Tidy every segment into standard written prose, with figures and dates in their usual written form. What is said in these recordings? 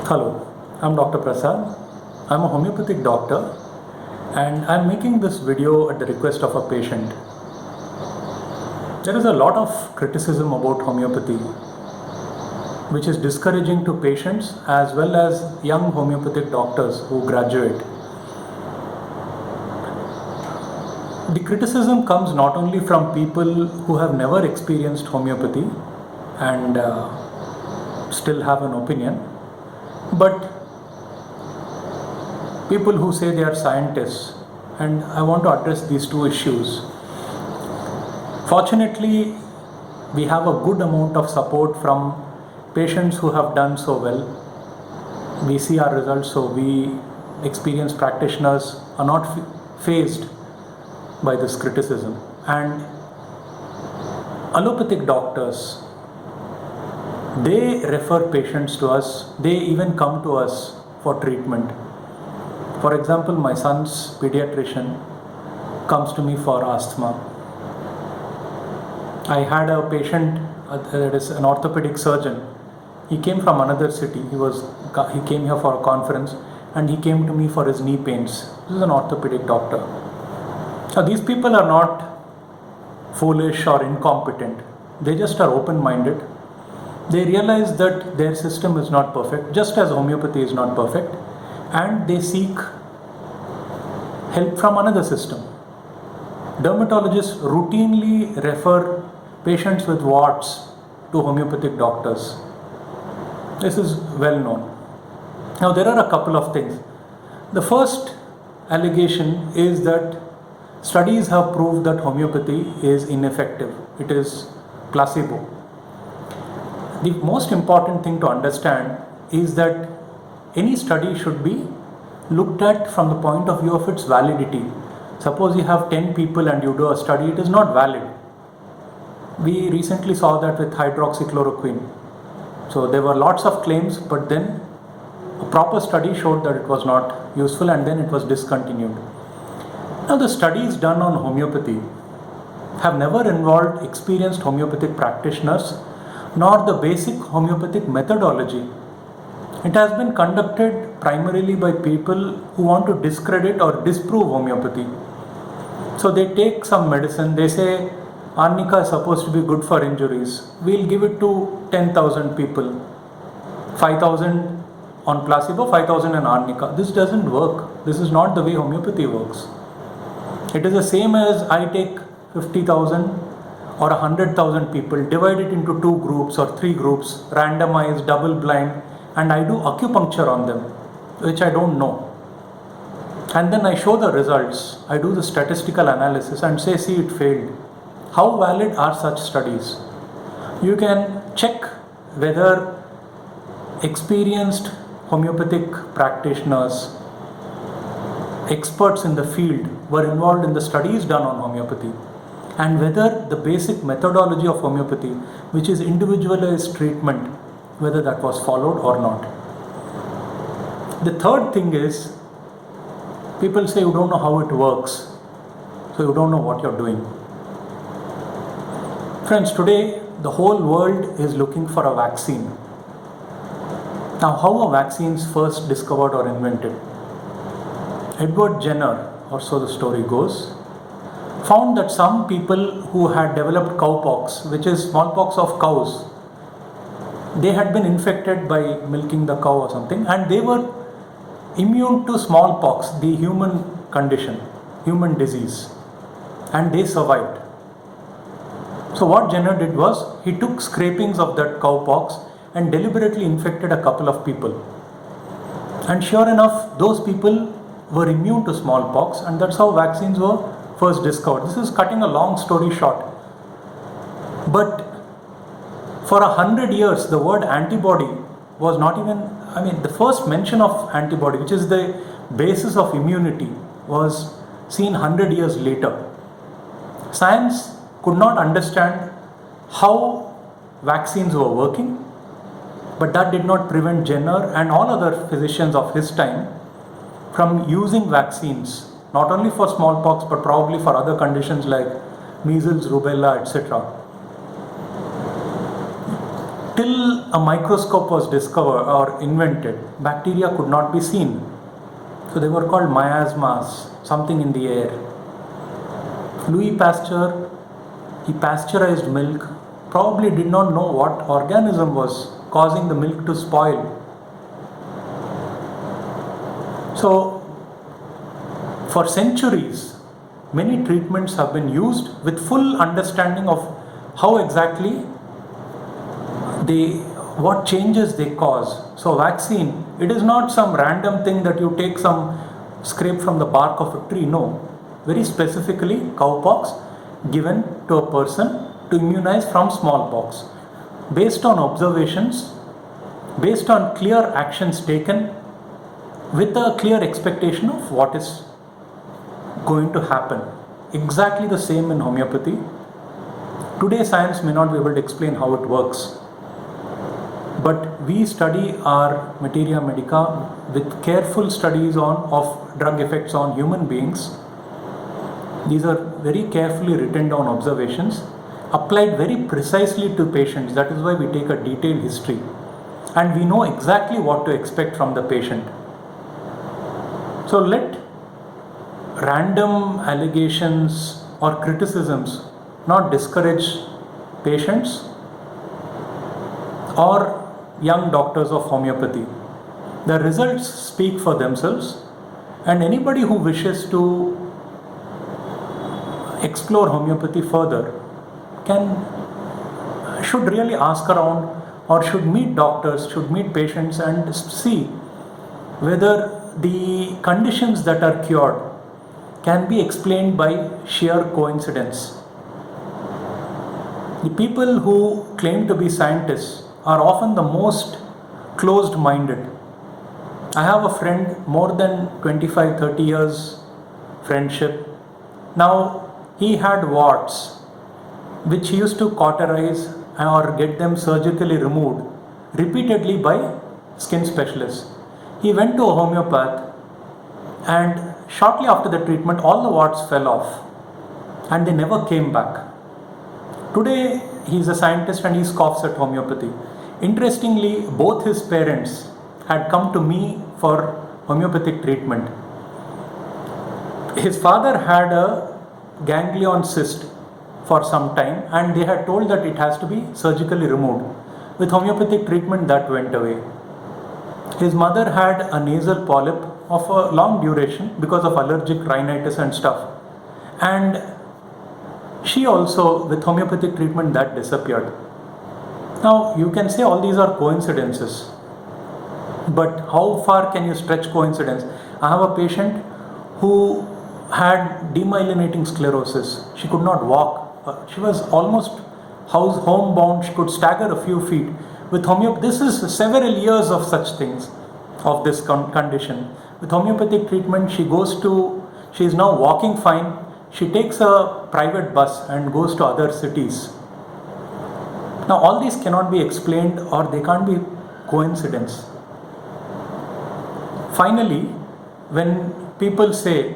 Hello, I'm Dr. Prasad. I'm a homeopathic doctor and I'm making this video at the request of a patient. There is a lot of criticism about homeopathy which is discouraging to patients as well as young homeopathic doctors who graduate. The criticism comes not only from people who have never experienced homeopathy and still have an opinion, but people who say they are scientists, and I want to address these two issues. Fortunately, we have a good amount of support from patients who have done so well. We see our results, so we experienced practitioners are not faced by this criticism. And allopathic doctors, they refer patients to us, they even come to us for treatment. For example, my son's pediatrician comes to me for asthma. I had a patient that is an orthopedic surgeon. He came from another city. He came here for a conference and he came to me for his knee pains. This is an orthopedic doctor. Now, these people are not foolish or incompetent. They just are open-minded. They realize that their system is not perfect, just as homeopathy is not perfect, and they seek help from another system. Dermatologists routinely refer patients with warts to homeopathic doctors. This is well known. Now, there are a couple of things. The first allegation is that studies have proved that homeopathy is ineffective. It is placebo. The most important thing to understand is that any study should be looked at from the point of view of its validity. Suppose you have 10 people and you do a study, it is not valid. We recently saw that with hydroxychloroquine. So there were lots of claims, but then a proper study showed that it was not useful and then it was discontinued. Now, the studies done on homeopathy have never involved experienced homeopathic practitioners nor the basic homeopathic methodology. It has been conducted primarily by people who want to discredit or disprove homeopathy. So they take some medicine, they say arnica is supposed to be good for injuries. We'll give it to 10,000 people, 5,000 on placebo, 5,000 on arnica. This doesn't work. This is not the way homeopathy works. It is the same as I take 50,000 or 100,000 people, divide it into 2 groups or 3 groups, randomized, double blind, and I do acupuncture on them, which I don't know. And then I show the results. I do the statistical analysis and say, see, it failed. How valid are such studies? You can check whether experienced homeopathic practitioners, experts in the field, were involved in the studies done on homeopathy, and whether the basic methodology of homeopathy, which is individualized treatment, whether that was followed or not. The third thing is, people say you don't know how it works, so you don't know what you're doing. Friends, today the whole world is looking for a vaccine. Now, how are vaccines first discovered or invented? Edward Jenner, or so the story goes, found that some people who had developed cowpox, which is smallpox of cows, they had been infected by milking the cow or something, and they were immune to smallpox, the human condition, human disease, and they survived. So what Jenner did was, he took scrapings of that cowpox and deliberately infected a couple of people. And sure enough, those people were immune to smallpox, and that's how vaccines were first discovered. This is cutting a long story short. But for 100 years, the word antibody was not even, the first mention of antibody, which is the basis of immunity, was seen 100 years later. Science could not understand how vaccines were working, but that did not prevent Jenner and all other physicians of his time from using vaccines, not only for smallpox, but probably for other conditions like measles, rubella, etc. till a microscope was discovered or invented, bacteria could not be seen. So they were called miasmas, something in the air. Louis Pasteur, he pasteurized milk, probably did not know what organism was causing the milk to spoil. So, for centuries, many treatments have been used with full understanding of how exactly what changes they cause. So vaccine, it is not some random thing that you take some scrape from the bark of a tree. No, very specifically cowpox given to a person to immunize from smallpox, based on observations, based on clear actions taken, with a clear expectation of what is going to happen. Exactly the same in homeopathy. Today science may not be able to explain how it works, but we study our materia medica with careful studies of drug effects on human beings. These are very carefully written down observations, applied very precisely to patients. That is why we take a detailed history, and we know exactly what to expect from the patient. So let random allegations or criticisms not discourage patients or young doctors of homeopathy. The results speak for themselves, and anybody who wishes to explore homeopathy further should really ask around, or should meet doctors, should meet patients and see whether the conditions that are cured can be explained by sheer coincidence. The people who claim to be scientists are often the most closed-minded. I have a friend, more than 25-30 years friendship. Now he had warts which he used to cauterize or get them surgically removed repeatedly by skin specialists. He went to a homeopath, and shortly after the treatment all the warts fell off and they never came back. Today he is a scientist and he scoffs at homeopathy. Interestingly, both his parents had come to me for homeopathic treatment. His father had a ganglion cyst for some time, and they had told that it has to be surgically removed. With homeopathic treatment that went away. His mother had a nasal polyp of a long duration because of allergic rhinitis and stuff, and she also, with homeopathic treatment, that disappeared. Now you can say all these are coincidences, but how far can you stretch coincidence? I have a patient who had demyelinating sclerosis. She could not walk. She was almost homebound. She could stagger a few feet. With homeopathy, this is several years of such things, of this condition. With homeopathic treatment, she is now walking fine. She takes a private bus and goes to other cities. Now all these cannot be explained, or they can't be coincidence. Finally, when people say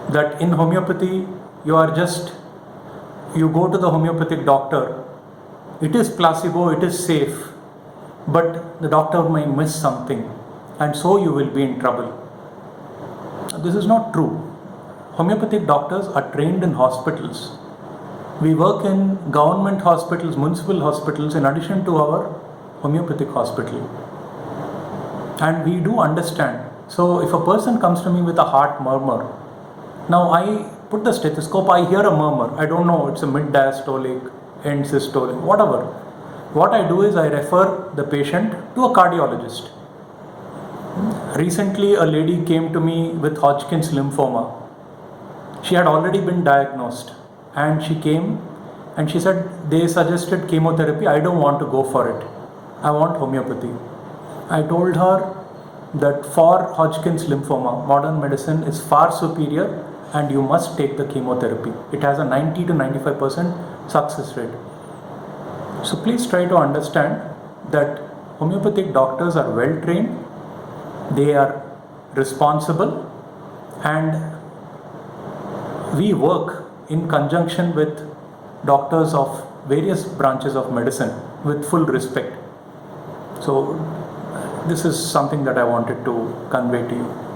that in homeopathy you go to the homeopathic doctor, it is placebo, it is safe, but the doctor may miss something and so you will be in trouble. This is not true. Homeopathic doctors are trained in hospitals. We work in government hospitals, municipal hospitals, in addition to our homeopathic hospital. And we do understand. So if a person comes to me with a heart murmur, now I put the stethoscope, I hear a murmur. I don't know, it's a mid-diastolic, end systolic, whatever. What I do is I refer the patient to a cardiologist. Recently, a lady came to me with Hodgkin's lymphoma. She had already been diagnosed, and she came and she said, they suggested chemotherapy, I don't want to go for it. I want homeopathy. I told her that for Hodgkin's lymphoma, modern medicine is far superior and you must take the chemotherapy. It has a 90 to 95% success rate. So please try to understand that homeopathic doctors are well trained, they are responsible, and we work in conjunction with doctors of various branches of medicine with full respect. So this is something that I wanted to convey to you.